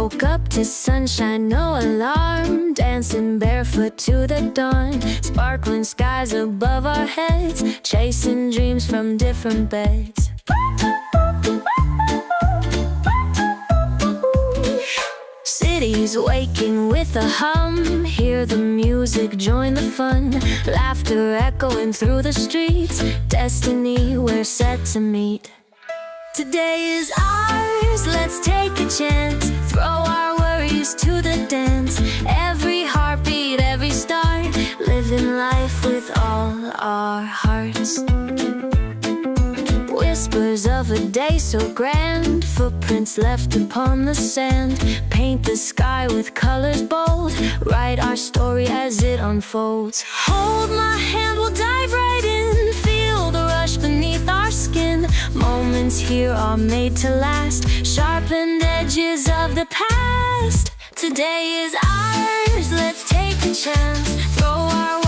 Woke up to sunshine, no alarm, dancing barefoot to the dawn. Sparkling skies above our heads, chasing dreams from different beds. Cities waking with a hum, hear the music, join the fun. Laughter echoing through the streets, destiny we're set to meet. Today is ours, let's take a chance, throw our worries to the dance. Every heartbeat, every start, living life with all our hearts. Whispers of a day so grand, footprints left upon the sand. Paint the sky with colors bold, write our story as it unfolds. Hold my hand, we'll dive right in, feel the rush beneath our skin. Moments here are made to last, sharpened edges of the past. Today is ours, let's take a chance, throw our